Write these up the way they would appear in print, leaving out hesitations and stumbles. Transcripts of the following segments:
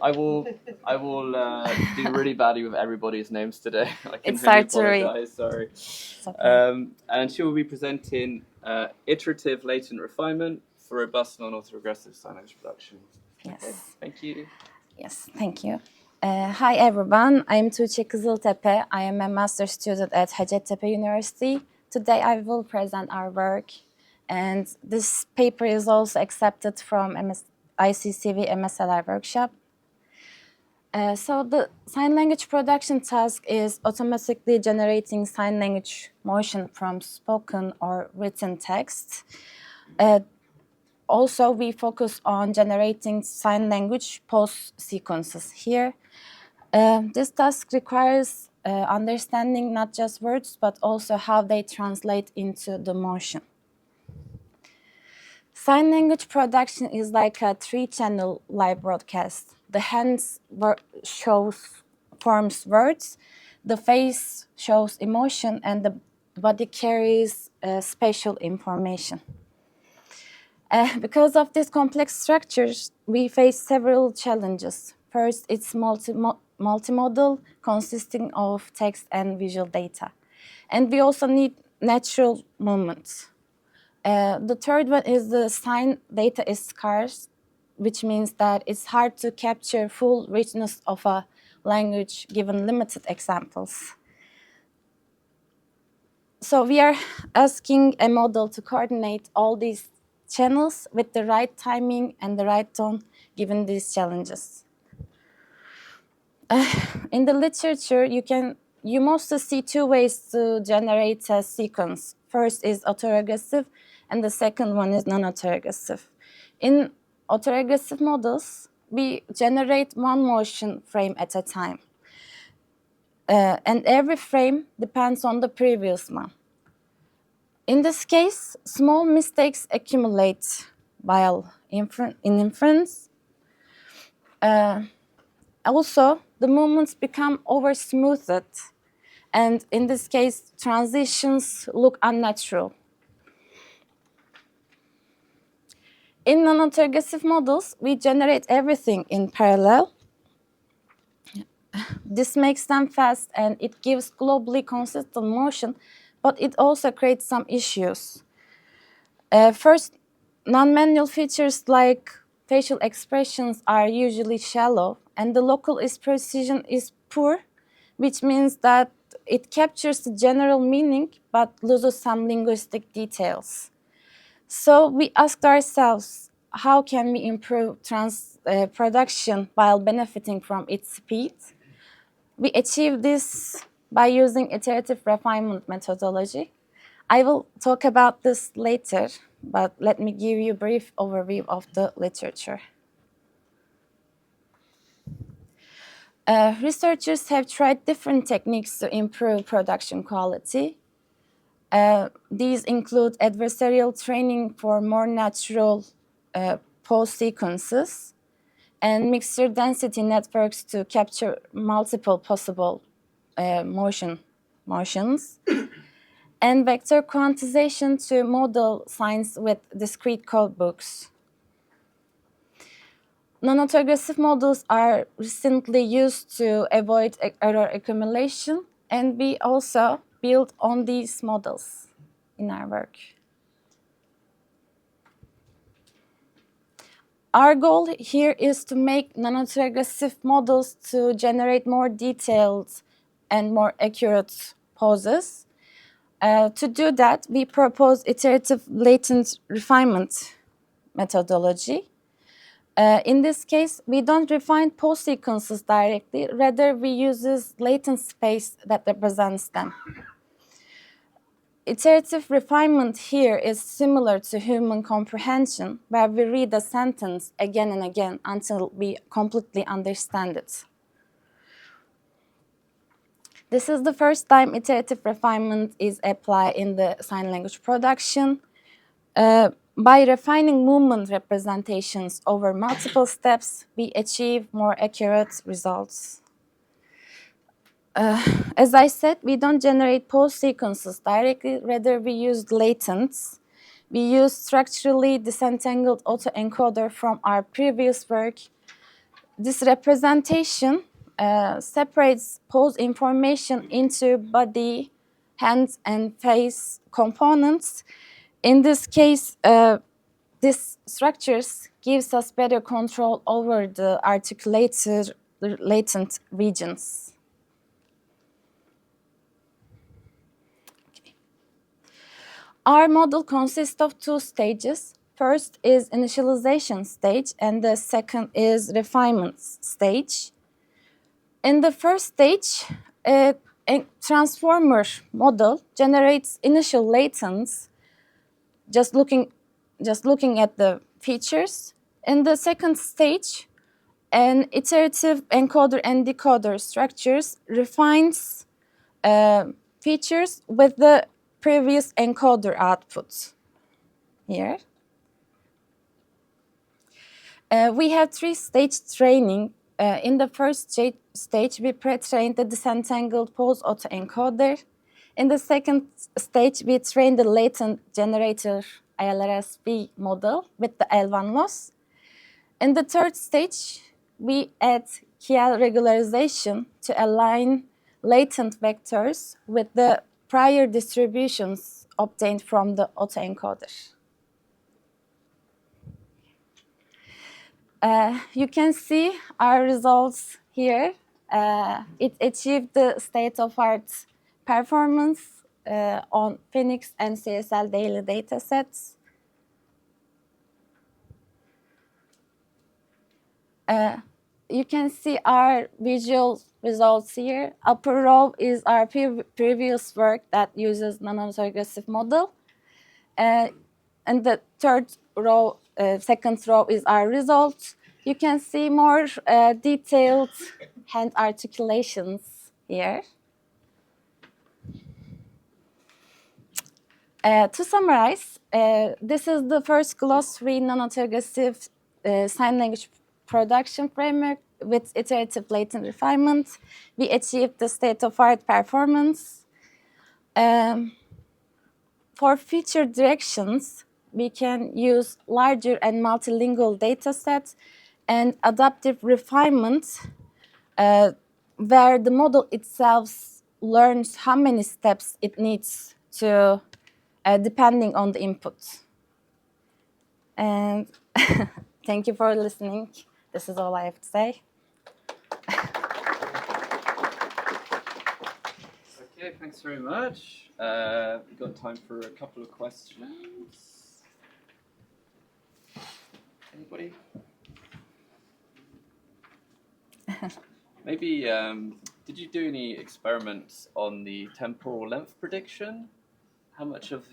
I will do really badly with everybody's names today. I can It's only hard to read. apologize. Sorry. Okay. And she will be presenting Iterative Latent Refinement for Robust Non-Autoregressive Sign Language Production. Yes. Okay, thank you. Yes, thank you. Hi everyone, I'm Tuğçe Kiziltepe. I am a master's student at Hacettepe University. Today I will present our work, and this paper is also accepted from ICCV MSLR workshop. So the sign language production task is automatically generating sign language motion from spoken or written text. Also, we focus on generating sign language pause sequences here. This task requires understanding not just words, but also how they translate into the motion. Sign language production is like a 3-channel live broadcast. The hands forms words, the face shows emotion, and the body carries spatial information. Because of these complex structures, we face several challenges. First, it's multimodal, consisting of text and visual data. And we also need natural movement. The third one is the sign data is scarce, which means that it's hard to capture full richness of a language given limited examples. So we are asking a model to coordinate all these channels with the right timing and the right tone given these challenges. In the literature, you mostly see two ways to generate a sequence. First is autoregressive, and the second one is non-autoregressive. In autoregressive models, we generate one motion frame at a time. And every frame depends on the previous one. In this case, small mistakes accumulate while in inference. Also, the movements become over-smoothed, and in this case, transitions look unnatural. In non-autoregressive models, we generate everything in parallel. This makes them fast, and it gives globally consistent motion, but it also creates some issues. First, non-manual features like facial expressions are usually shallow, and the local precision is poor, which means that it captures the general meaning but loses some linguistic details. So we asked ourselves, how can we improve production while benefiting from its speed? We achieve this by using iterative refinement methodology. I will talk about this later, but let me give you a brief overview of the literature. Researchers have tried different techniques to improve production quality. These include adversarial training for more natural pause sequences and mixture density networks to capture multiple possible motions, and vector quantization to model signs with discrete codebooks. Non-autoregressive models are recently used to avoid error accumulation, and we also build on these models in our work. Our goal here is to make non-autoregressive models to generate more detailed and more accurate pauses. To do that, we propose iterative latent refinement methodology. In this case, we don't refine pause sequences directly, rather we use latent space that represents them. Iterative refinement here is similar to human comprehension, where we read a sentence again and again until we completely understand it. This is the first time iterative refinement is applied in the sign language production. By refining movement representations over multiple steps, we achieve more accurate results. As I said, we don't generate pause sequences directly, rather we use latents. We use structurally disentangled autoencoder from our previous work this representation separates pose information into body, hands, and face components. In this case, these structures gives us better control over the articulated latent regions. Our model consists of two stages. First is initialization stage, and the second is refinement stage. In the first stage, a transformer model generates initial latents, just looking at the features. In the second stage, an iterative encoder and decoder structures refines features with the previous encoder output. Here. We have three-stage training. In the first stage, we pre-trained the disentangled pose autoencoder. In the second stage, we trained the latent generator ILRSB model with the L1 loss. In the third stage, we add KL regularization to align latent vectors with the prior distributions obtained from the autoencoder. You can see our results here. It achieved the state-of-art performance on Phoenix and CSL daily datasets. You can see our visual results here. Upper row is our previous work that uses non-autoregressive model. And the third row, second row is our results. You can see more detailed hand articulations here. To summarize, this is the first gloss-free non-autoregressive sign language production framework with iterative latent refinement. We achieved the state-of-art performance. For feature directions, we can use larger and multilingual datasets and adaptive refinement, where the model itself learns how many steps it needs to, depending on the input. And thank you for listening. This is all I have to say. Okay, thanks very much. We've got time for a couple of questions. Anybody? Maybe, did you do any experiments on the temporal length prediction? How much of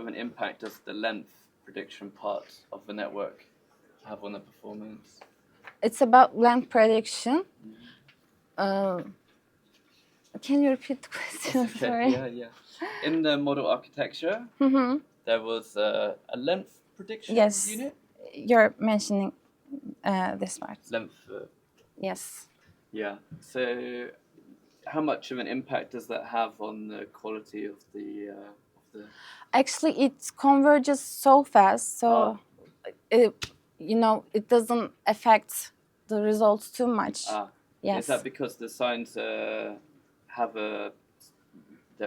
an impact does the length prediction part of the network have on the performance? It's about length prediction. Can you repeat the question? Okay. Sorry. Yeah. In the model architecture, there was a length prediction unit? You're mentioning this part. Length. Yes. Yeah. So, how much of an impact does that have on the quality of the? Actually, it converges so fast, so it doesn't affect the results too much. Yes. Is that because the signs they're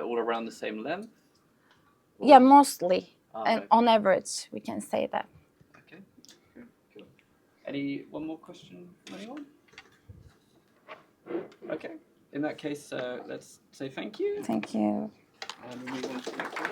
all around the same length? Or? Yeah, mostly, and okay. On average, we can say that. Okay. Cool. One more question from anyone? Okay. In that case, let's say thank you. Thank you. And we move on to the next one.